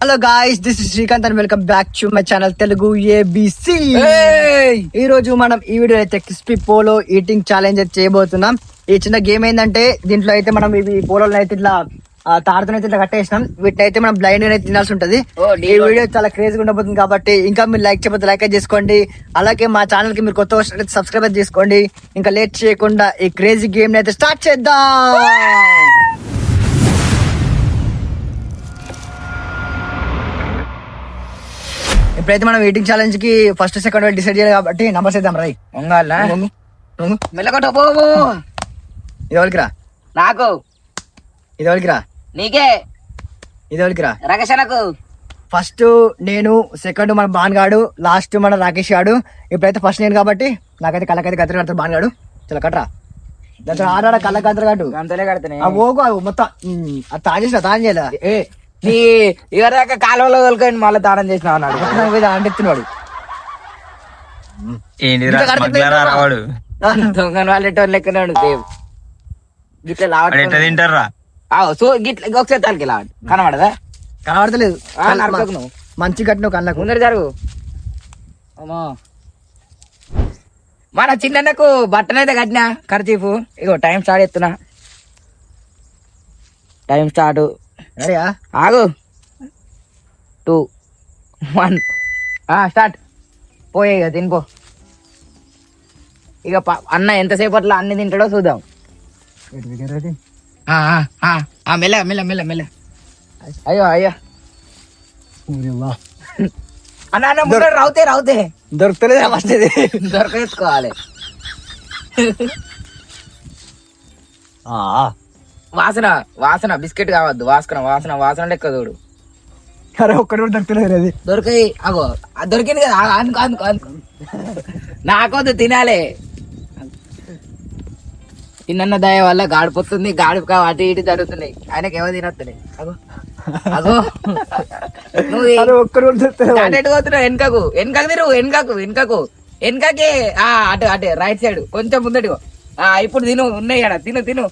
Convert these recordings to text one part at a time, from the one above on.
Hello guys, this is Srikanth and welcome back to my channel Telugu ABC. ఈ రోజు మనం ఈ వీడియో అయితే క్రిస్పీ పోలో ఈటింగ్ ఛాలెంజ్ అయితే చేయబోతున్నాం. ఈ చిన్న గేమ్ ఏంటంటే దీంట్లో అయితే మనం ఇవి పోలోలను అయితే ఇట్లా తాడుతోనైతే ఇట్లా కట్టేసినాం. వీటిని అయితే మనం బ్లైండ్ అయితే తినాల్సి ఉంటది. ఈ వీడియో చాలా క్రేజీగా ఉండబోతుంది కాబట్టి ఇంకా మీరు లైక్ చేయకపోతే లైక్ చేసుకోండి. అలాగే మా ఛానల్ కి మీరు కొత్త వచ్చినట్లయితే సబ్స్క్రైబ్ చేసుకోండి. ఇంకా లేట్ చేయకుండా ఈ క్రేజీ గేమ్ అయితే స్టార్ట్ చేద్దాం. ఇప్పుడైతే మనం ఈటింగ్ ఛాలెంజ్ కి ఫస్ట్ సెకండ్ డిసైడ్ చేయాలి కాబట్టి నంబర్స్ ఇద్దాం. రై మెల్లగొట్ట పోవు. ఇది ఎవరికి రా? నాకు. ఇది ఎవరికి రా? నీకే. ఇది ఎవరికి రా? రకషనకు. ఫస్ట్ నేను, సెకండ్ మన బాన్ గాడు, లాస్ట్ మన రాకేష్ గాడు. ఇప్పుడైతే ఫస్ట్ నేను కాబట్టి నాకైతే కళ్ళకైతే గద్దరు కడతారు బాన్ గాడు. చలో కట్టరా. దాంతో ఆడాడ కళ్ళ గద్దరు కట్టు. అంతలే కడతానే. ఓగు మొత్తం అది తాగేసిన తాను చేయలే. నీ ఎవరిదాకా కాలువలో తొలకండి మళ్ళీ దానం చేసినావు అన్నాడు. అంటెత్తున్నాడు దొంగ వాళ్ళెటోళ్ళు లెక్కనాడు దేవు. గిట్ల లావట్ తింటారా? సో గిట్ల ఒకసారి తాలికి లావట్ కనబడదా? కనబడతలేదు. నరకకు నువ్వు మంచి కట్టిన కళ్ళకు ముందర జరుగు. అమ్మా మన చిన్నకు బట్టనైతే కట్టినా ఖర్చీఫ్. ఇగో టైం స్టార్ట్ చేస్తున్నా. Time start. రెడీయా? ఆగు. 2 1 స్టార్ట్. పోయే ఇక తినిపో. ఇక అన్న ఎంతసేపట్లో అన్ని తింటాడో చూద్దాం. మెల్ల మెల్ల మెల్ల మెల్ల. అయ్యో అయ్యో అన్న అన్న ముందు రావుతే దొరుకుతలేదు ఫస్ట్. దొరకేసుకోవాలి. వాసన వాసన బిస్కెట్ కావద్దు. వాసన లెక్క చూడు. అరే ఒక్కటి కూడా దొరుకుతలేదు. అది దొరికాయి. అగో దొరికింది కదా. అనుకో నాకొద్దు తినాలి. తిన్న దయ వల్ల గాడిపోతుంది. గాడి అటు ఇటు జరుగుతున్నాయి. ఆయనకి ఏమో తినొస్తున్నాయి. అగో అగో నువ్వు ఒక్కటి కూడా దొరుకుతలేదు. ఎటు పోతున్నావు? వెనకకు తిరుగు. వెనకకి అటు అటే రైట్ సైడ్ కొంచెం ముందటిగో. ఇప్పుడు తిను. ఉన్నాయి అడ తిను.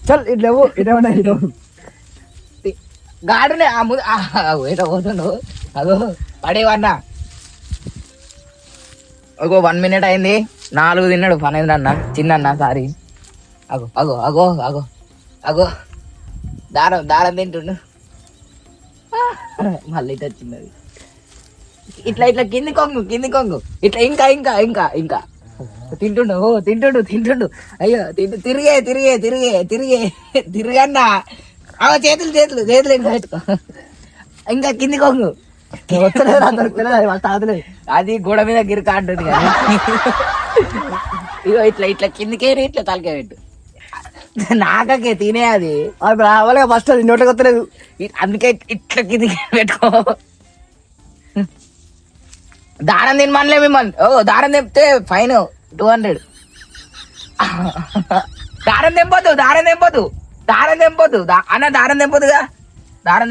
చల్ ఇట్లేవు ఇదేమన్నా గాడునే ఏదో పోతుండు. అగో పడేవన్నా. అగో 1 minute అయింది. 4 తిన్నాడు. పనేంద్ర అన్న చిన్న సారీ. అగో అగో అగో అగో అగో దారం తింటుండు. మళ్ళీ ఇటు వచ్చింది. ఇట్లా కింది కొంగు ఇట్లా ఇంకా తింటుండు. అయ్యో తిరిగన్నా. చేతులు ఇంకా పెట్టుకో. ఇంకా కింది కొంగు. అది గోడ మీద గిరిక అంటుంది కదా. ఇగో ఇట్లా కిందికేరి ఇట్లా తలకే పెట్టు. నాకే తినే అది ఫస్ట్ అది నోట్లోకి వస్తలేదు. అందుకే ఇట్లా కిందికి పెట్టుకో. దారం తినమనిలే మిమ్మల్ని. దారం తెంపితే ఫైన్ 200. దారం తెంపొద్దు అన్న. దారం తెంపొద్దుగా. దారం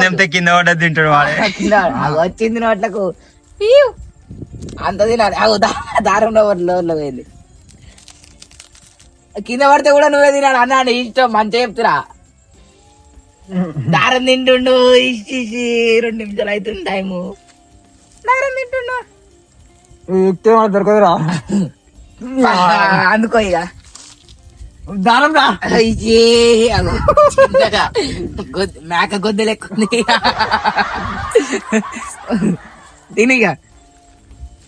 తెంపితే కింద పడ్డది తింటాడు. వచ్చింది నోట్లకు అంత తినాలి. దారం నోట్లో పోయింది. కింద పడితే కూడా నువ్వే తినాలి అన్న. ఇష్టం మంచిగా చెప్తురా. దారం తింటుండు. 2 నిమిషాలు అవుతుంది టైము. దారం తింటుండు. దొరకదురా. అందుకో ఇక దారం రా. మేక గొద్దు లెక్కుంది. తిని ఇక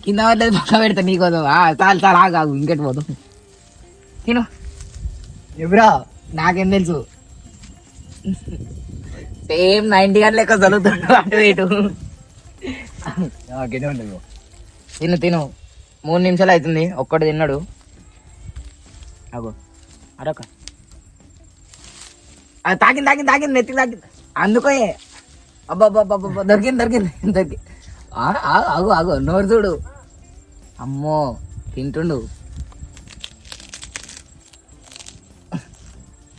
కింద పడ్డది పక్క పెడతా నీకోసం. చాలు ఆగాగు. ఇంకెట్ పోదు. తిను. ఎవరా? నాకేం తెలుసు. సేమ్ 90 గంటల లెక్క చదువుతుండు అటు ఇటు. తిను 3 నిమిషాలు అవుతుంది. ఒక్కటి తిన్నాడు. అగో అరొక అది తాకింది నెత్తి తాకింది. అందుకో అబ్బా దొరికింది. అగో నోరు చూడు. అమ్మో తింటుండు.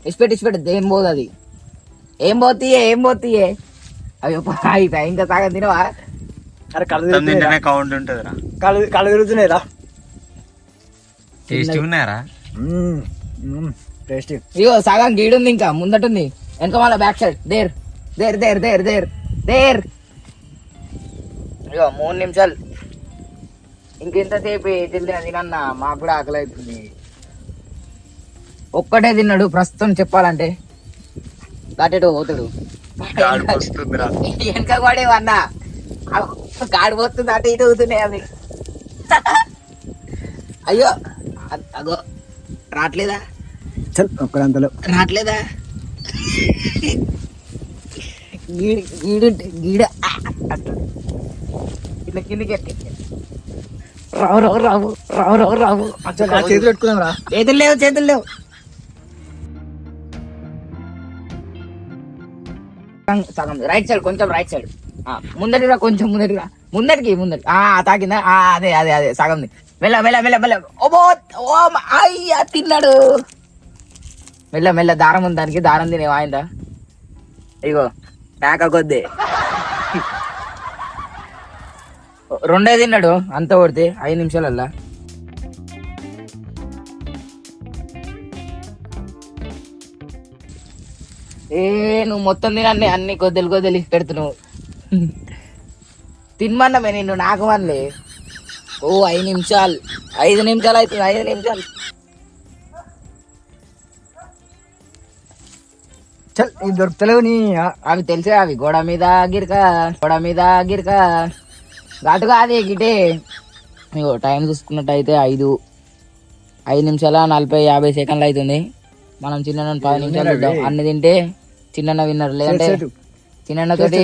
ఇచ్చిపెట్టు. ఏం పోదు అది. ఏం పోతీయే. అవి ఇంకా తాగని తినవా? అరే కౌంట్ ఉంటుంది. కళ్ళు తిరుగుతున్నాయి రా. టేస్టీ ఉన్నాయరా? టేస్టీ. ఇగో సగం గీడుంది ఇంకా ముందటుంది. వెనక మళ్ళా back side there there there there there there. అయ్యో 3 నిమిషాలు ఇంకెంతసేపు తిన్నా మాకు కూడా ఆకలి అవుతుంది. ఒక్కటే తిన్నాడు ప్రస్తుతం చెప్పాలంటే. దాటేటో పోతాడు వెనక పడేవన్నా గాడి పోతుంది అటు ఇటు అవుతున్నాయి అవి. అయ్యో అగో రావట్లేదా ఒక్కడంతలో రావట్లేదా గీడ అట్లా ఇట్లా కిందికి రావు రావు రావు రావు రావు రావు చేతులు పెట్టుకుందాం రా. చేతులు లేవు సగం రైట్ సైడ్ కొంచెం రైట్ సైడ్ ముందటిరా కొంచెం ముందటికి తాకిందా అదే అదే అదే సగం మెల్ల మెల్ల మెల్ల మెల్ల ఓ అయ్యా తిన్నాడు. మెల్ల మెల్ల దారం ఉంది దానికి దారం తినే వాయిందా ఇగో మేక కొద్ది 2 తిన్నాడు అంత కొడితే 5 నిమిషాలల్లా. నువ్వు మొత్తం తినండి అన్ని కొద్దిలు పెడుతున్నావు. తినమన్నమే నిన్ను నాకు మనలే. 5 నిమిషాలు అవుతుంది 5 నిమిషాలు. చల్ ఇది దొరుకుతలేవు నీ. అవి తెలిసే అవి గోడ మీద గిరక ఘాటు కాదే గిటే. ఇగో టైం చూసుకున్నట్టయితే 5 నిమిషాల 40-50 సెకండ్లు అవుతుంది. మనం చిన్న 10 నిమిషాలు చూద్దాం. అన్ని తింటే చిన్న విన్నర్, లేదంటే చిన్న తోటి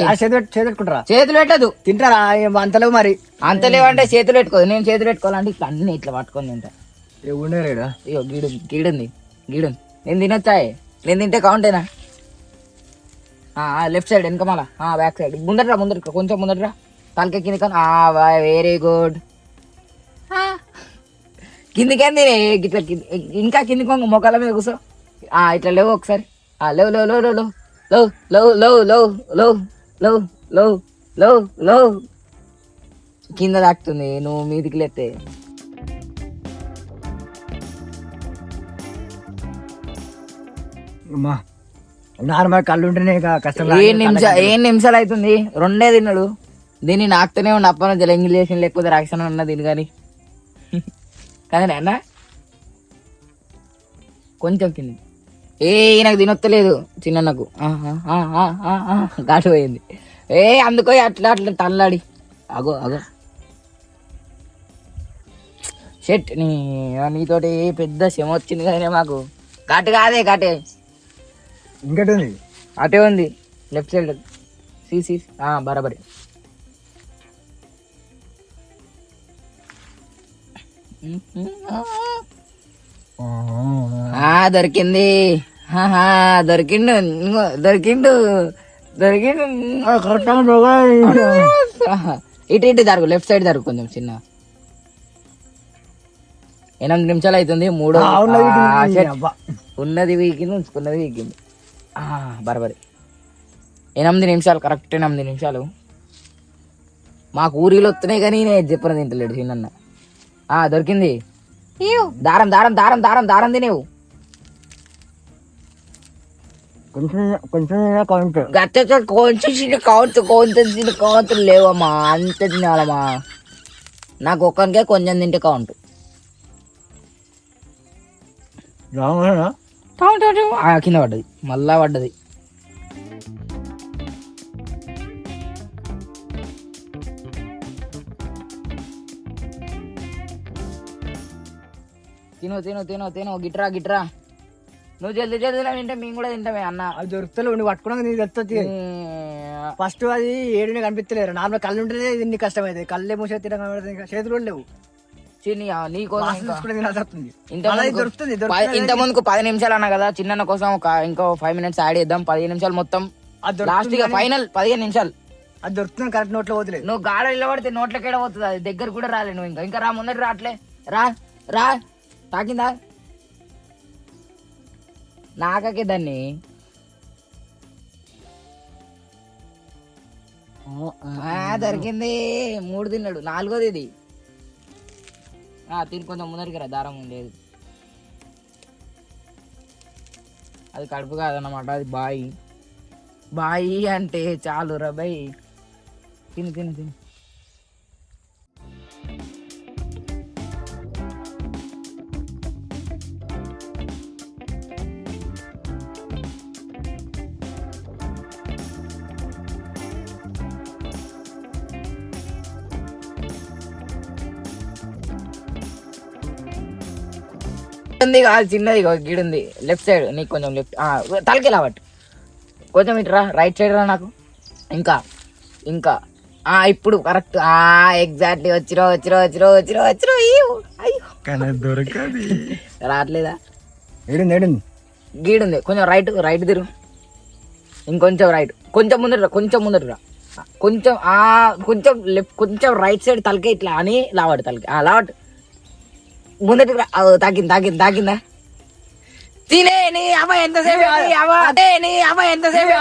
చేతులు పెట్టదు. తింటారా అంతలేవు మరి. అంతలేవంటే చేతులు పెట్టుకోదు. నేను చేతులు పెట్టుకోవాలంటే ఇట్లా అన్ని ఇట్లా పట్టుకొని తింటా. ఉండేరా అయ్యో గీడుంది. నేను తినొచ్చాయి. నేను తింటే కౌంటేనా? లెఫ్ట్ సైడ్ వెనక మళ్ళా బ్యాక్ సైడ్ ముందర కొంచెం ముందర తలకే కింది కానీ వెరీ గుడ్. కిందికేంది ఇట్లా ఇంకా కింది కొంగ మొక్కల మీద కూర్చో. ఇట్లా లేవు ఒకసారి. లేవు లేవు లేవు లేవు లేవు లేవు లేవు లేవు లేవు లేవు లేవు లేవు కింద తాకుతుంది నువ్వు మీదికి లేతే. నార్మల్ కళ్ళు ఉంటేనే కష్టం. 7 నిమిషాలు అవుతుంది. 2 తిన్నాడు. దీన్ని నాకుతూనే ఉన్న అప్పన జల ఇంగ్లీష్ లేకపోతే రాక్షణ ఉన్న దీని కానీ కానీ అన్న కొంచెం కింది. నాకు తినొత్తలేదు చిన్నకు ఘాటు పోయింది. అందుకో అట్లా అట్లా తల్లాడి అగో షెట్ నీతోటి పెద్ద శ్రమ వచ్చింది కానీ మాకు. ఘాటు కాదే ఘాటే ఇంకటి ఉంది అటే ఉంది లెఫ్ట్ సైడ్ సీ బరాబరి. దొరికింది దొరికిండు. ఇటు జరుగు లెఫ్ట్ సైడ్ జరుగు కొంచెం చిన్న. 8 నిమిషాలు అవుతుంది. 3 ఉన్నది వీకింది ఉంచుకున్నది వీకింది బరాబరి. 8 నిమిషాలు కరెక్ట్ 8 నిమిషాలు. మాకు ఊరిలో వస్తున్నాయి కానీ నేను చెప్పను తింటలేడు చిన్న. దొరికింది దారం దారం దారం దారం దారం తినేవు. కొంచెం కౌంట్ కొంచెం కౌంట్ లేవమ్మా. అంత తినాలమ్మా. నాకు ఒక్కరికే కొంచెం తింటే కౌంట్. కింద పడ్డది మళ్ళా పడ్డది. తిను గిట్రా నువ్వు జల్దీ తింటే మేము కూడా తింటామే అన్న. అది దొరుకుతలేవు. నువ్వు పట్టుకున్నాక నీకు తెస్తుంది. ఫస్ట్ అది ఏడునే కనిపించలేరు. నార్మల్ కళ్ళు ఉంటేనే ఇన్ని కష్టమైంది. కళ్ళే మూసే తిన చేతులు లేవు. ఇంత ముందుకు 10 నిమిషాలు అన్నా కదా. చిన్న కోసం ఇంకో 5 minutes యాడ్ చేద్దాం. 15 నిమిషాలు మొత్తం లాస్ట్ గా ఫైనల్ 15 నిమిషాలు. అది దొరుకుతుంది కరెక్ట్. నోట్లో పోతలేదు. నువ్వు గాడ నిలబడితే నోట్లకి ఎడ పోతుంది. అది దగ్గర కూడా రాలే. నువ్వు ఇంకా రా ముందర రాట్లే. రా తాకిందా నాకే దాన్ని. దొరికింది. 3 తిన్నాడు. 4వ ఇది. తిని కొంచెం ముందరికి రా. దారం లేదు అది కడుపు కాదన్నమాట. అది బాయి. బాయి అంటే చాలు రా బై. తిను తిను తిను. ఉంది కాదు చిన్నది గీడుంది లెఫ్ట్ సైడ్ నీకు కొంచెం లెఫ్ట్ తలకి లావట్టు కొంచెం ఇటురా రైట్ సైడ్ రా నాకు ఇంకా ఇంకా ఇప్పుడు కరెక్ట్ ఎగ్జాక్ట్లీ వచ్చిరో వచ్చిరో వచ్చిరో వచ్చిరో వచ్చిరో అయ్యో దొరకది రావట్లేదా ఏడుంది ఏడుంది గీడుంది కొంచెం రైట్ రైట్ తిరుగు ఇంకొంచెం రైట్ కొంచెం ముందర కొంచెం ముందర కొంచెం కొంచెం లెఫ్ట్ కొంచెం రైట్ సైడ్ తలకే ఇట్లా అని లావాడు తలకి లావాడు ముందటి తాకింది తాకింది తాకిందా తినే నీ అమ్మ ఎంతసేపు ఎంతసేపు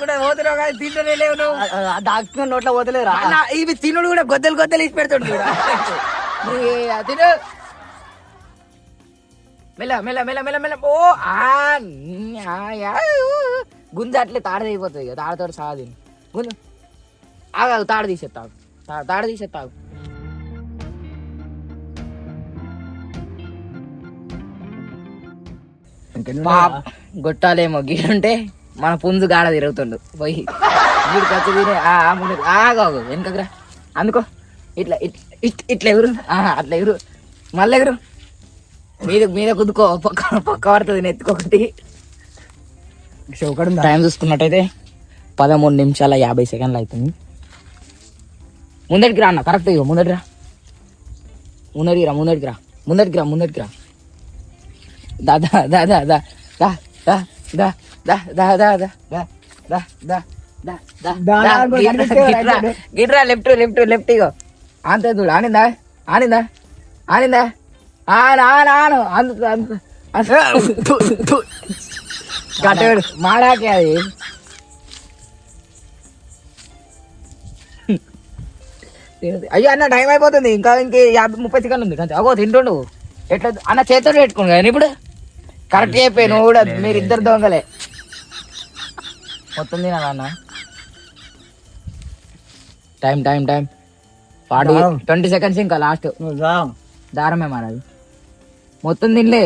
కూడా పోతున్నావు కానీ తింటూనే లేవు నువ్వు డాక్టర్ నోట్లో పోతలేరా ఇవి తినుడు కూడా గొద్దలు గొద్దలు ఇచ్చి పెడతాడు చూడు. తిను మెల్ల మెల్ల మెల్ల మెల్ల మెల్ల ఓ గుంజ అట్లే తాడ అయిపోతుంది కదా తాడతాడు సాగా తిని గుంజు ఆగాదు తాడ తీసేస్తావు తాడ తీసేస్తావు గొట్టాలేమో గీడుంటే మన పుంజు గాడ తిరుగుతుండు పోయి గీడు ఖర్చు తినే ఆగాగు వెనకరా అందుకో ఇట్లా ఇట్లా ఎగురు అట్లా ఎగురు మళ్ళీ ఎగురు మీద మీద కుదుకో పక్క పక్క పడుతుంది నెత్తుకొకటి. టైం చూసుకున్నట్టయితే 13:50 అవుతుంది. ముందటికి రా అన్న కరెక్ట్ ఇగో ముందటికి రా ముందటికి రా ముందటికి రా ముందటికి రా ముందటికి రా దా దా దా దా దా దా దా దా దా దా దా దా దా దా గిట్రా లెఫ్ట్ లెఫ్ట్ లెఫ్ట్ ఇగో అంతే చూడు ఆనిందా ఆనిందా ఆనిందా ఆను కట్టాడు మాడాకే అది అయ్యో అన్న టైం అయిపోతుంది ఇంకా 30 సెకండ్లు ఉంది అంతే అగో తింటుండు ఎట్లా అన్న చేతులు పెట్టుకోను కానీ ఇప్పుడు కరెక్ట్ అయిపోయి నువ్వు కూడా మీరు ఇద్దరు దొంగలే మొత్తం తినాలి అన్న టైం టైం టైం 20 సెకండ్స్ ఇంకా లాస్ట్ దారమే మారాది మొత్తం తినలే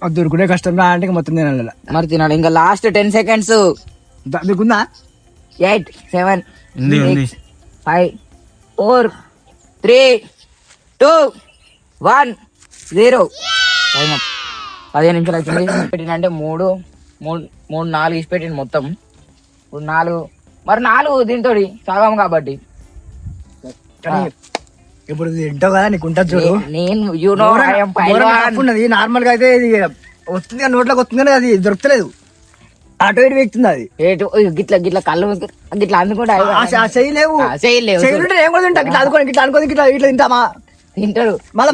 దొరుకునే కష్టం రా అంటే మొత్తం తినాలి మరి తినాలి ఇంకా లాస్ట్ 10 సెకండ్స్ మీకుందా 8 7 6 5 4 3 2 1 0 టైం 15 నిమిషాలు అవుతుంది పెట్టినంటే 3 4 ఇసి పెట్టింది మొత్తం ఇప్పుడు 4 మరి 4 దీంతో సగం కాబట్టి ఇప్పుడు తింటావు కదా నీకు ఉంటుంది చూడు నేను ఉన్నది నార్మల్ గా అయితే ఇది వస్తుంది కానీ నోట్లోకి వస్తుంది కానీ అది దొరకలేదు అటు ఇటు వ్యక్తుంది అది గిట్లా గిట్లా కళ్ళు గిట్లా అందుకుంటా చేయలేవు చేయలేవు చేయకుంటే ఏం కూడా తింటా ఇట్లా అనుకోని ఇట్లా అనుకోని ఇట్లా ఇట్లా తింటామా తింటారు మళ్ళీ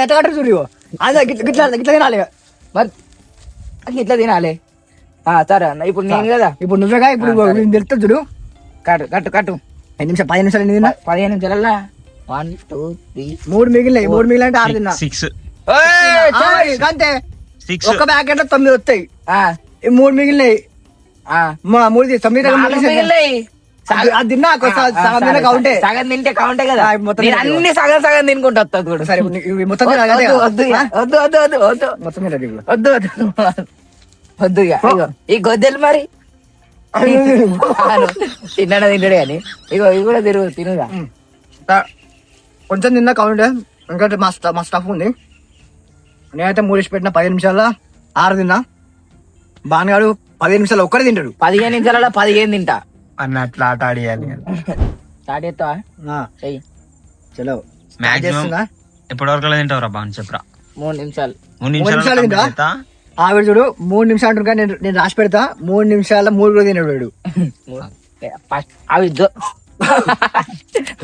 ఎట్టగట్ట చూడు అదే గిట్లా గిట్లా తినాలి మరి ఇట్లా తినాలి సరే అన్న ఇప్పుడు నేను కదా ఇప్పుడు నువ్వేగా ఇప్పుడు తెలుస్తా చూడు కట్టు కట్టు కట్టు 5 నిమిషాలు 10 నిమిషాలు ఎన్ని తిన్నా 15 నిమిషాలల్లా 1 2 3 3 మిగిలినాయి 3 మిగిలిన అంటే 6 తిన్నా 6 అంతే ఒక ప్యాకెట్ లో 9 వస్తాయి 3 మిగిలినాయి 3 మిగిలినాయి అది తిన్నా సగం తిన్నా కౌంటే సగం తింటే కౌంటే కదా మొత్తం అన్ని సగం సగం తినుకుంటా వస్తా కూడా సరే మొత్తం వద్దు వద్దు వద్దు వద్దు వద్దు మొత్తం వద్దు వద్దు వద్దు ఈ గొద్దెలు మరి తిన్నాడా తింటాడు కానీ ఇగో ఇవి కూడా తినుగా కొంచెం తిన్నా కౌంటే ఎందుకంటే మా స్టఫ్ ఉంది నేనైతే 3 ఇచ్చి పెట్టిన 10 నిమిషాల్లో 6 తిన్నా బాగాడు 15 నిమిషాలు ఒక్కడే తింటాడు 15 నిమిషాలలో 15 తింటా అన్న అట్లా ఆట ఆడియాలి స్టార్ట్ చేస్తావా చెయ్యి చలో మాక్సిమం ఎప్పటి వరకు తింటావు రా బాగా చెప్పరా 3 నిమిషాలు 3 నిమిషాలు తింటా ఆవిడ చూడు 3 నిమిషాలు అంటున్నా నేను రాసి పెడతా 3 నిమిషాల 3 కూడా తిన్నాడు అవి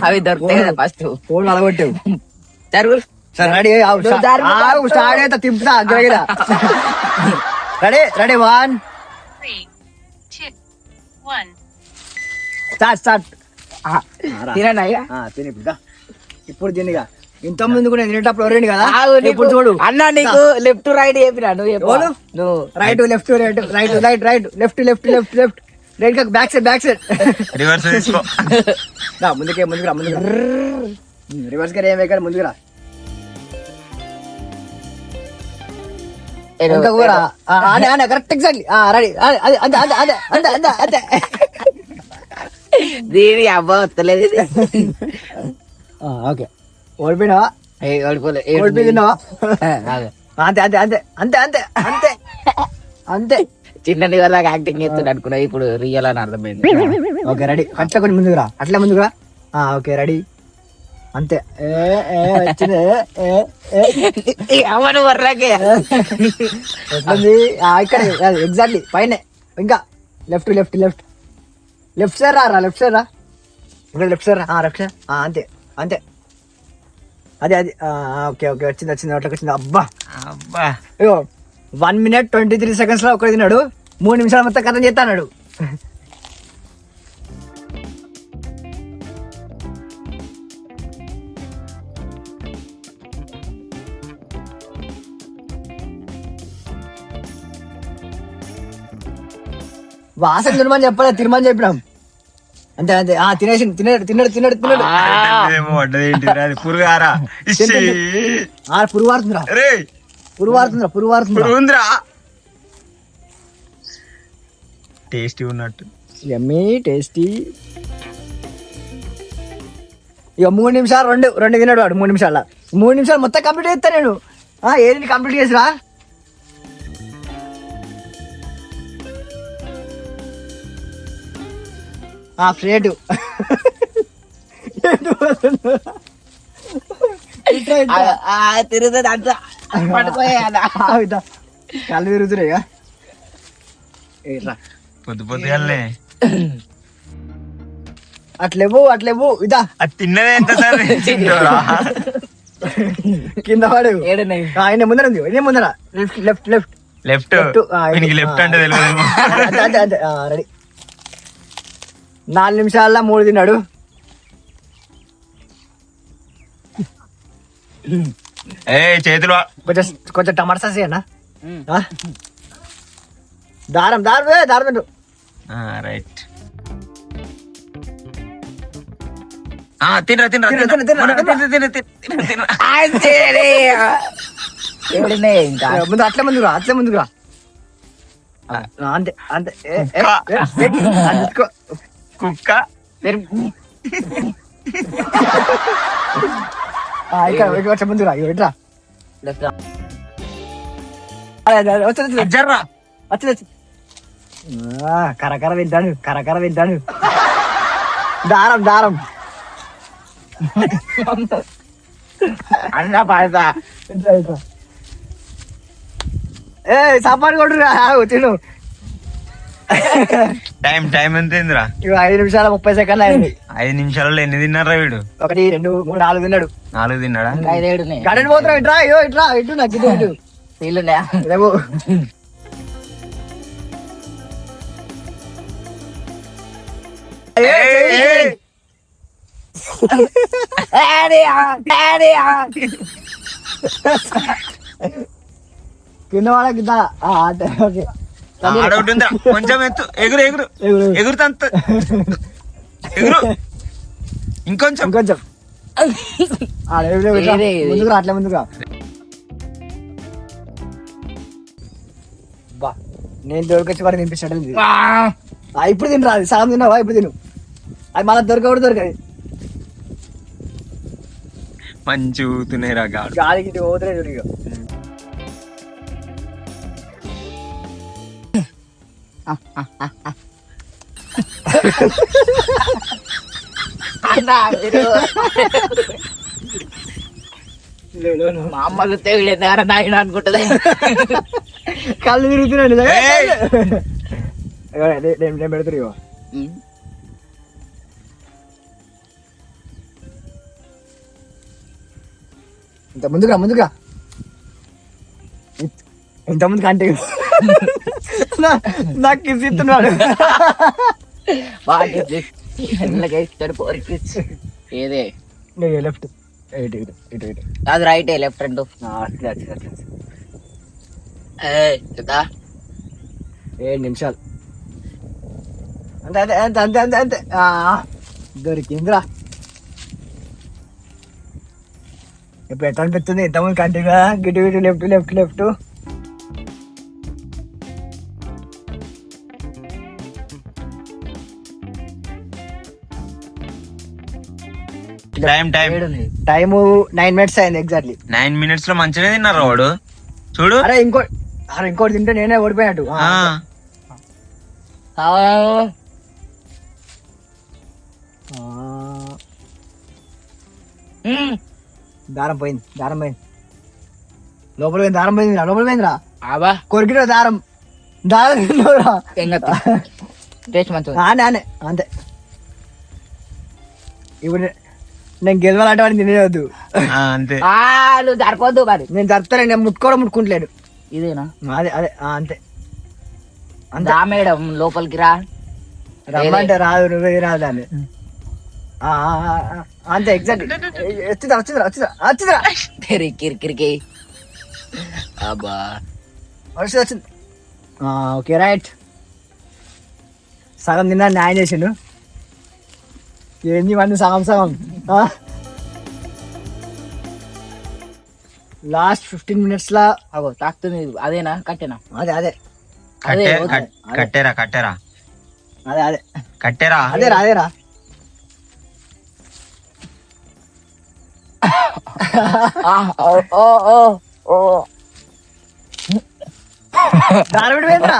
అవి దొరుకుతాయి కదా ఫస్ట్ ఫోన్ అలగొట్టావు జరుగు సరే రెడీ స్టార్ట్ అయితే తింపుతా గిరగిరా రెడీ రెడీ 1 3, 2, 1. స్టార్ట్ తినన్నా ఇక తిని ఇప్పుడు తినిగా ఇంత ముందు కూడా తినేటప్పుడు ఎవరండి కదా ఆగు, నీకు- ఇప్పుడు చూడు అన్న నీకు లెఫ్ట్ రైట్ చెప్పినా నువ్వు చెప్పు. ఎవరు? నువ్వు right left right right right right left left left left right back side reverse తీసుకో. ముందుకురా రివర్స్ గా ఏమే కానీ ముందుకురా ఇంకా కూడా ఆనే కరెక్ట్ ఎగ్జాక్ట్లీ రెడీ అదే అదే అదే అదే అంతే అంతే అంతే దీని అబ్బా వస్తలేదు ఇది. ఓకే ఓడిపోయినావా ఏయ్, ఓడిపోలే. ఓడిపోయినావా ఆగు. అంతే అంతే అంతే అంతే అంతే అంతే అంతే చిన్న వాళ్ళకి యాక్టింగ్ చేస్తాడు అనుకున్నా, ఇప్పుడు రియల్ అని అర్థమైంది. ఓకే రెడీ అట్లా కొంచెం ముందుకురా అట్లా ముందుకురా ఓకే రెడీ అంతే వచ్చింది అవను వర్రాకే ఎట్లుంది ఇక్కడ ఎగ్జాక్ట్లీ పైన ఇంకా left left left left side రా లెఫ్ట్ సైడ్ రా ఇక్కడ లెఫ్ట్ సైడ్ లెఫ్ట్ సైడ్ అంతే అంతే అదే అది ఓకే ఓకే వచ్చింది వచ్చింది అట్లా వచ్చింది అబ్బా అబ్బా అయ్యో 1 minute 23 seconds లో ఒకటి తిన్నాడు 3 నిమిషాలు మొత్తం కథం చేస్తాడు వాసన తినమని చెప్పలే తినమని చెప్పినాం అంతే అంతే తినేసి తిన్నాడు తిన్నాడు తిన్నాడు తిన్నాడు ఏమో పడ్డది ఏంటిదిరా, అది పురుగారా పురుగు వారుతుందిరా రే పురుగు వారుతుందిరా పురుగు వారుతుందిరా పురుగుందిరా. టేస్టీ ఉన్నట్టు. యమ్మీ టేస్టీ ఇక 3 నిమిషాలు రెండు తిన్నాడు వాడు 3 నిమిషాల 3 నిమిషాలు మొత్తం కంప్లీట్ చేస్తా నేను ఏది కంప్లీట్ చేసిరా ప్లేటు తిరుగుతుంది అంత పడిపోయా. కళ్ళు తిరుగుతున్నాయి పొద్దు పొద్దుగాలనే అట్లేవు ఇదా అది తిన్నదే ఎంత సార్ కింద వాడు ఏడున్నాయి ఆయన ముందర ఉంది ఇదే ముందర లెఫ్ట్ లెఫ్ట్ లెఫ్ట్ లెఫ్ట్ వీనికి లెఫ్ట్ అంటే తెలియదు. అంతే అంతే రెడీ 4 నిమిషాల్లో 3 తిన్నాడు ఏ చేతులు కొంచెం కొంచెం టమాటా సాస్ అన్న దారం దారం పెట్టు రైట్. తినరా తినరా తినరా, తినరా, ఏడున్నాయి ఇంకా ముందు అట్లే ముందుకురా అంతే అంతే అందుకో కుక్క ఇక్కడ ముందురా ఎట్రా వచ్చి జర్రా వచ్చి కరకర తింటాను దారం అన్న పాడతా ఏ సాపాడు కొడురా తిను టైం ఎంత అయిందిరా? 5 నిమిషాల 30 సెకండ్లు అయింది 5 నిమిషాలలో ఎన్ని తిన్నారా వీడు? 1 2 3 4 తిన్నాడు 4 తిన్నాడా? ఇంకా 5 ఏడున్నాయి. గడని పోతున్నావు ఇట్రా నాకు ఇటు నీళ్ళున్నాయా? లేవు కింద వాళ్ళకి ఓకే ఆడొకటి ఉందిరా, కొంచెం ఎత్తు ఎగురుతంత ఎగురు ఇంకొంచెం ఇంకొంచెం ముందుకు అట్లే ముందుగా బా నేను దొరికొచ్చి వాడికి తినిపించడం ఇప్పుడు తినరా అది సగం తిన్నావా ఇప్పుడు తిను అది మళ్ళీ దొరకదు మంచి ఊతున్నాయిరా గాడు. గాలికి ఇది పోతులే చూడు మా అమ్మకు తెగిలేదారా నాయన అనుకుంటది. కళ్ళు తిరుగుతున్నాడు నేను పెడుతున్నా ఇంత ముందుగా ఇంత ముందుకు అంటే నాకు కిస్ ఇస్తున్నాడు ఏదే లెఫ్ట్ ఇటు ఇటు ఇటు ఇటు అది రైట్ లెఫ్ట్ రెండు అట్లా అట్లా అట్లా 7 నిమిషాలు అంతే అంతే అంతే అంతే అంతే అంతే దొరికిందిరా. ఇప్పుడు ఎట్లా అనిపిస్తుంది ఇంతకుముందు కంటిన్యూగా గిటు గిటు left left left. Time time time 9 minutes అయింది ఎగ్జాక్ట్లీ. 9 minutes లో మంచిగా తిన్నారు వాడు చూడు. అరే ఇంకోటి తింటే నేనే ఓడిపోయినట్టు. దారం పోయింది లోపల పోయింది లోపల పోయిందిరా కొరికిరా దారం తిన్నావురా. టేస్ట్ మంచిగా ఆనే అంతే. ఇప్పుడు నేను గెలవాలంటే వాడిని తినేయద్దు అంతే. నువ్వు సరిపోద్దు మరి. నేను జరుపుతాను, నేను ముట్టుకోవట్లేడు. ఇదేనా అదే అదే అంతే రా మేడం లోపలికి రా. రమ్మంటే రాదు, నువ్వే రాదు దాన్ని. అంతే ఎగ్జాక్ట్. వచ్చిందిరా కిరికిరికి అబ్బా వచ్చింది. Okay right. సగం తిన్నా న్యాయం చేసిండు. ఏంది మంది సగం లాస్ట్ 15 minutes లా అగో తాకుతుంది. అదేనా కట్టెనా? అదే అదే కట్టేరా అదే అదే కట్టేరా అదేరా దారబడి పోయిందిరా.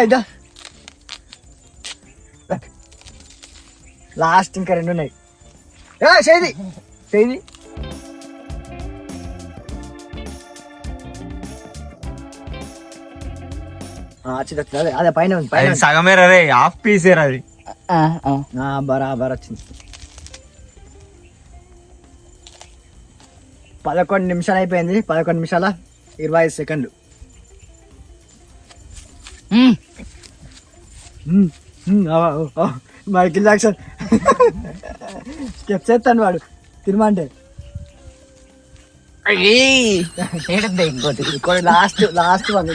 ఇద్దా లాస్ట్ ఇంకా 2 ఉన్నాయి. చేది వచ్చింది. అదే పైన ఉంది సగమేరా రే, హాఫ్ పీస్ అది. బరాబర్ వచ్చింది. 11 నిమిషాలు అయిపోయింది. 11 నిమిషాల 25 సెకండ్లు. మైకిల్ జాక్సన్ స్టెప్స్ ఎత్తాను వాడు తినమంటే. ఇంకోటి last one.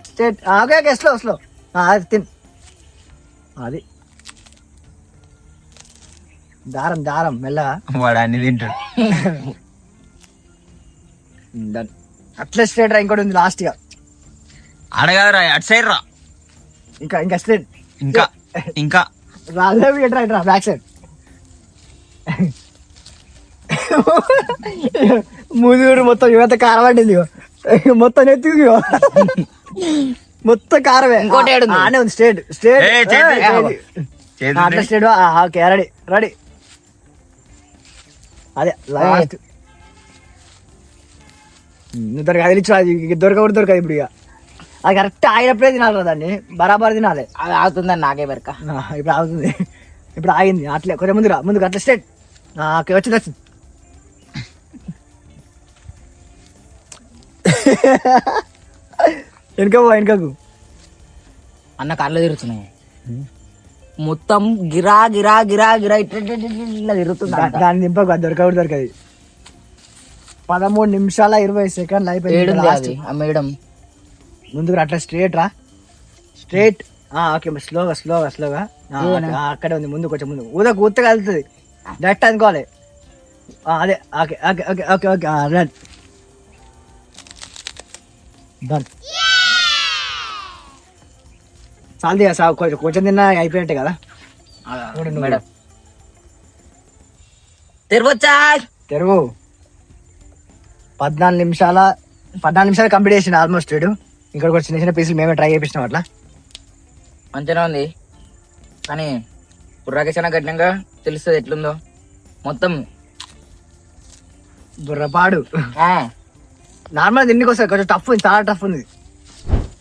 State okay slow అది తిన్. అది దారం మెల్లగా వాడు అన్ని తింటాడు. డన్. అట్లా స్ట్రేట్ రా. ఇంకోటి ఉంది లాస్ట్ గా. అడగరా అటు సైడ్ రా. ఇంకా స్ట్రేట్ ఇంకా రాజేవి రా బ్యాక్ సైడ్. ముదుగురు మొత్తం యువత కారం పట్టింది. మొత్తం ఎత్తుకు మొత్తం కారమే. ఆనే ఉంది స్ట్రేట్ అట్లా స్ట్రేట్. Okay ready. అదే లాస్ట్. నువ్వు కదిలిచ్చు. అది దొరకదు ఇప్పుడు. ఇక అది కరెక్ట్ ఆగినప్పుడే తినాలి దాన్ని, బరాబర్ తినాలి. అది ఆగుతుందని నాకే బెరక. ఇప్పుడు ఆగుతుంది. ఇప్పుడు ఆగింది. అట్లే కొంచెం ముందుకు అట్లా స్ట్రేట్. ఓకే వచ్చింది. వెనకకు అన్న కళ్ళు తిరుగుతున్నాయి మొత్తం. గిరా ఇట్లా తిరుగుతుంది. దాన్ని దింపకు, దొరకదు. 13 నిమిషాల 20 సెకండ్లు అయిపోయింది. మేడం ముందుకు అట్లా స్ట్రేట్. ఓకే స్లోగా అక్కడే ఉంది. ముందు కొంచెం ముందు ఊతగా వెళ్తుంది. డైరెక్ట్ అనుకోవాలి. అదే okay okay okay okay okay run done. చాలది కొంచెం తిన్నా అయిపోయినట్టే కదా మేడం. తెరువు. 14 నిమిషాలు కంప్లీట్ చేసిన ఆల్మోస్ట్. ఇంకా కూడా చిన్న పీసులు మేమే ట్రై చేపిస్తాం. అట్లా మంచిగా ఉంది కానీ బుర్రాకేసిన కఠినంగా తెలుస్తుంది ఎట్లుందో మొత్తం. బుర్రపాడు నార్మల్ తిండికి వస్తుంది. కొంచెం టఫ్ ఉంది, చాలా టఫ్ ఉంది.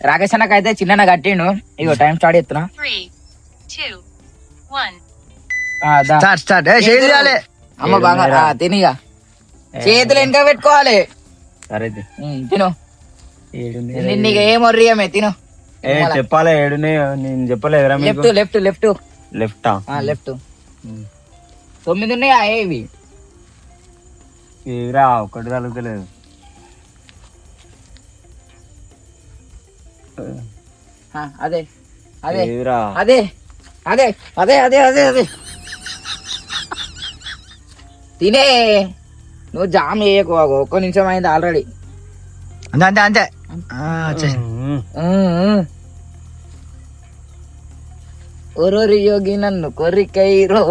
రాకేష్ అన్నకు అయితే చిన్న కట్టిండు. ఇగో టైం స్టార్ట్ చేస్తున్నా. 3, 2, 1. స్టార్ట్. అమ్మ బాగా తినిగా చేతులు వెనక పెట్టుకోవాలి. సరే తిను. నీకు ఏం వర్రియమే తిను. చెప్పాలి ఏడునే నేను చెప్పలేదురా లెఫ్ట్ లెఫ్ట్ లెఫ్ట్ లెఫ్టా లెఫ్ట్ 9 ఉన్నాయా ఇవి? ఏరా ఒకటి తలుగుతలేదు. అదే అదే ఏరా అదే అదే అదే అదే అదే అదే తినే. నువ్వు జామ్ చేయకు, ఒక్క నిమిషం అయింది ఆల్రెడీ. అంతే అంతే అంతే వచ్చేసి ఒరోరి యోగి నన్ను కొరికైరో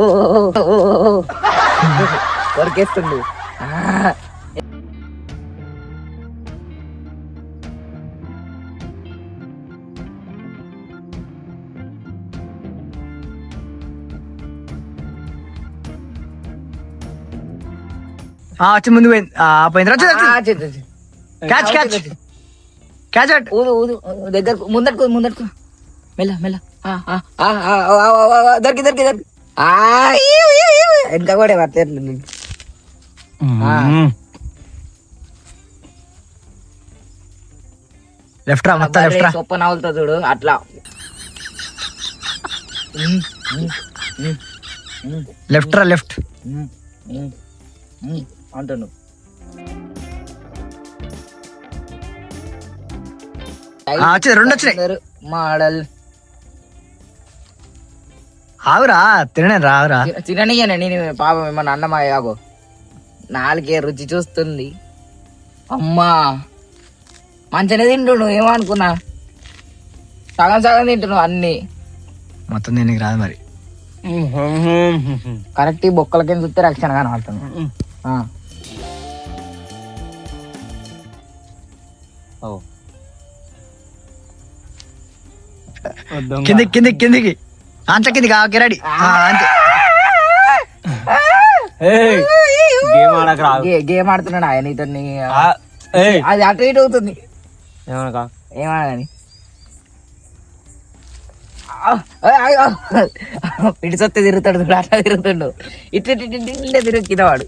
కొరికేస్తుండు. వచ్చి ముందు పోయింది. పోయింది క్యాచ్ క్యాచ్ క్యాచ్ అట్ ఊదు ఊదు దగ్గరకు ముందట్టుకో ముందట్టుకో మెల్ల మెల్ల దొరికి దొరికి దొరికి ఇంకా కూడా పడతారు. లెఫ్ట్ రా మొత్తం లెఫ్ట్ రా. సొప్ప నవ్వులుతా చూడు అట్లా. లెఫ్ట్ రా లెఫ్ట్. అంటున్నావు వచ్చింది, 2 వచ్చినాయి. మోడల్ ఆవురా తిననేను రావురా. తిననీయనండి నేను పాపం ఏమన్నా అన్నమా యాగో నాలుగే రుచి చూస్తుంది. అమ్మా మంచిగానే తింటున్నావు, ఏమనుకున్నా సగం సగం తింటున్నావు అన్ని. మొత్తం దీనికి రాదు మరి. కరెక్ట్ ఈ బొక్కల కింద చూస్తే రక్షణ కనబడుతుంది. కిందికి కిందికి కిందికి అంత కిందికి రెడీ అంతే. గేమ్ ఆడక రాదు. గేమ్ ఆడుతున్నాడు ఆయన నీతో. అది అటు ఇటు అవుతుంది ఏమని పిడిసొత్తే తిరుగుతాడు చూడు, అట్లా తిరుగుతుండు. ఇట్లా తిరుగు కింద వాడు.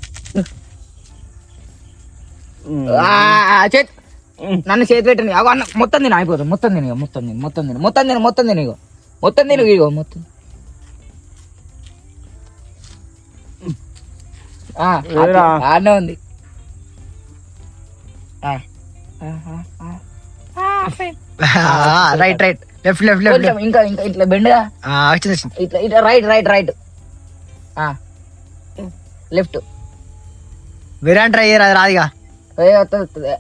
నన్ను చేతి పెట్టండి. అగో అన్న మొత్తం తిని అయిపోతుంది. మొత్తం తిని మొత్తం తిని మొత్తం తిని మొత్తం తిని మొత్తం తిని ఇగో మొత్తం తిని ఇగో మొత్తం. ఆడనే ఉంది. Right right left left left. ఇంకా ఇంకా ఇట్లా బెండ్గా వచ్చింది వచ్చింది. ఇట్లా ఇట్లా రైట్ రైట్ రైట్ లెఫ్ట్. వేరే ట్రై చేయరా, అది రాదుగా. వస్తుంది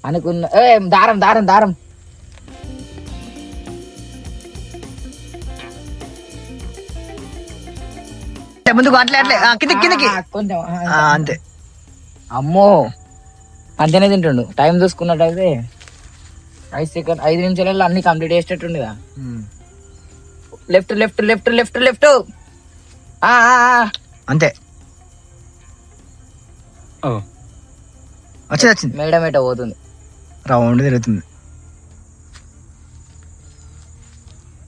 అనుకున్న. దారం దారం దారం. ముందుకు అట్లే అట్లే కిందికి కిందికి కొంచెం అంతే. అమ్మో అంతేనే తింటుండు. టైం చూసుకున్నట్టయితే 5 సెకండ్ 5 నిమిషాలలో అన్ని కంప్లీట్ చేసేటట్టుండగా. Left left left left left అంతే. వచ్చింది వచ్చింది. మేడం ఎట పోతుంది, రౌండ్ తిరుగుతుంది.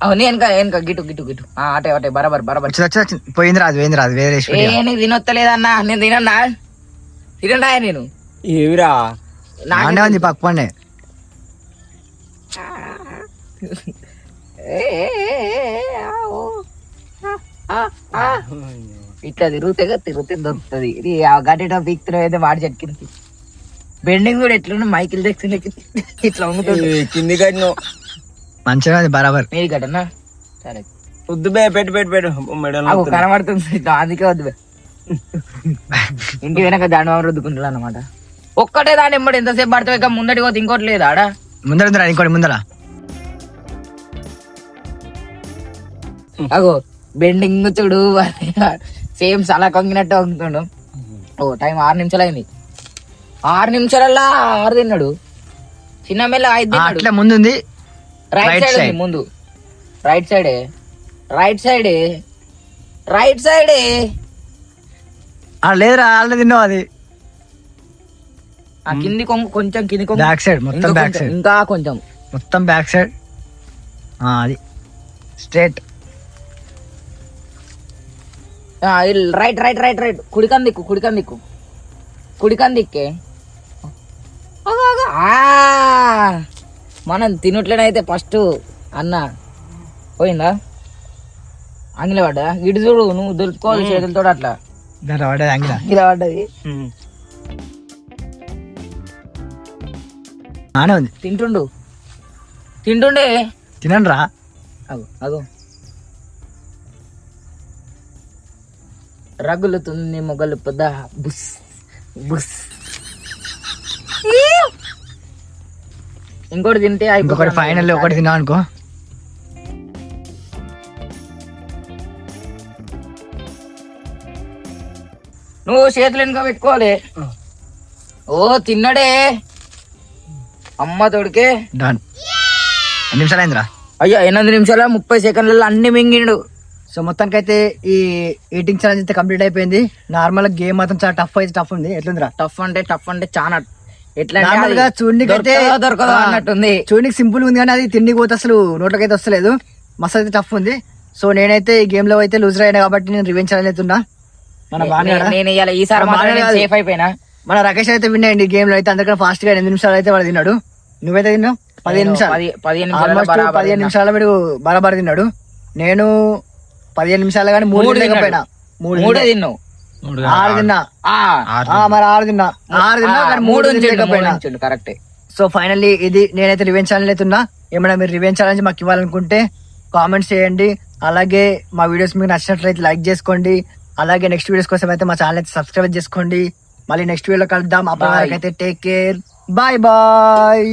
అవును వెనక వెనక గిటు గిటు గిటు అటే అటే బరాబర్ బరాబర్. వచ్చింది వచ్చింది వచ్చింది. పోయింది రాదు పోయింది రాదు వేరే. నీకు తినొత్తలేదన్నా, నేను తినన్నా తినండా నేను. ఏవిరా నానే ఉంది పక్క పండే. ఇట్లా తిరుగుతే తిరుగుతే దొరుకుతుంది. ఇది గడ్డ పీక్తున్నా అయితే వాడి చెట్కి బెండింగ్ కూడా ఎట్లా మైకిల్ జాక్సన్ ఇట్లా వంగుతుంది. కింది కట్టిన మంచిగా ఉంది బరాబర్. మీది కట్టనా సరే వద్దు బే పెట్టు పెట్టు పెట్టు మెడల్ కనబడుతుంది. అందుకే వద్దు బే. ఇంటి వెనక దాని రుద్దుకుంటాడు అన్నమాట. ఒక్కటే దాని ఎమ్మడి ఎంతసేపు పడతావు, ఇక ముందటి పోతే ఇంకోటి లేదు ఆడ ముందర ఉందిరా ఇంకోటి ముందర. అగో బెండింగ్ చూడు సేమ్ సలా కొంగినట్టు వంగుతుండు. ఓ టైం 6 నిమిషాలు అయింది. 6 నిమిషాలల్లా 6 తిన్నాడు. చిన్న మెల్ల 5 అట్లా ముందు ఉంది. రైట్ సైడ్ ఉంది ముందు. రైట్ సైడే రైట్ సైడే రైట్ సైడే. లేదురా ఆల్రెడీ తిన్నావు అది. కింది కొంగు కొంచెం కింది కొంగు బ్యాక్ సైడ్ మొత్తం బ్యాక్ సైడ్ ఇంకా కొంచెం మొత్తం బ్యాక్ సైడ్. అది straight right right right right. కుడికం దిక్కు కుడికం దిక్కు కుడికం దిక్కే. మనం తినట్లేనైతే ఫస్ట్ అన్న పోయిందా ఆంగిల పడ్డా ఇటు చూడు నువ్వు దొరుకుకోవాలి చేతులతో అట్లా దాంట్లో పడ్డది అంగిలా. ఇలా పడ్డది బానే ఉంది, తింటుండే తినండి రా. అగో అగో రగులుతుంది మొగలు పొద బుస్ బుస్. ఇంకోటి తింటే ఇంకొకటి అయిపోతుంది. ఫైనల్ ఒకటి తిన్నావు అనుకో. నువ్వు చేతులు వెనుక పెట్టుకోవాలి. ఓ తిన్నాడే అమ్మ తోడికే. డన్. ఎన్ని నిమిషాలు అయిందిరా? అయ్యా 8 నిమిషాల 30 సెకండ్లలో అన్ని మింగిండు. సో మొత్తానికి అయితే ఈ ఈటింగ్ ఛాలెంజ్ అయితే కంప్లీట్ అయిపోయింది. నార్మల్ గేమ్ మాత్రం చాలా టఫ్ ఉంది. ఎట్లుందిరా? టఫ్ అంటే చాలా ఎట్లా నార్మల్ గా చూడనికైతే దొరకదు అన్నట్టుంది. చూడనికి సింపుల్ ఉంది కానీ అది తిండికి పోతే అసలు నోట్లకి అయితే వస్తలేదు. మస్తు అయితే టఫ్ ఉంది. సో నేనైతే ఈ గేమ్ లో అయితే లూజర్ అయినా కాబట్టి నేను రివెంజ్ ఛాలెంజ్ అవుతున్నా. మన నేను ఇవాళ ఈసారి సేఫ్ అయిపోయినా. మన రాకేష్ అయితే విన్ అయ్యండి గేమ్ లో అయితే. అందరికన్నా ఫాస్ట్ గా 8 నిమిషాలు అయితే వాడు తిన్నాడు. నువ్వైతే తిన్నావు 15 నిమిషాలు. 15 నిమిషాలు వీడు బరాబర్ తిన్నాడు. నేను 15 నిమిషాలు కానీ 3 తినకపోయినా. 3 తిన్నావు. 6 తిన్నా. మరి 6 తిన్నా కానీ 3 తినకపోయినా. కరెక్ట్. సో ఫైనల్లీ ఇది నేనైతే రివెంజ్ ఛాలెంజ్ అవుతున్నా. ఏమైనా మీరు రివెంజ్ ఛాలెంజ్ మాకు ఇవ్వాలనుకుంటే కామెంట్స్ చేయండి. అలాగే మా వీడియోస్ మీకు నచ్చినట్లయితే లైక్ చేసుకోండి. అలాగే నెక్స్ట్ వీడియోస్ కోసం అయితే మా ఛానల్ అయితే సబ్స్క్రైబ్ చేసుకోండి. మళ్ళీ నెక్స్ట్ వీడియోలో కలుద్దాం. అప్పటి వరకు అయితే టేక్ కేర్. Bye bye.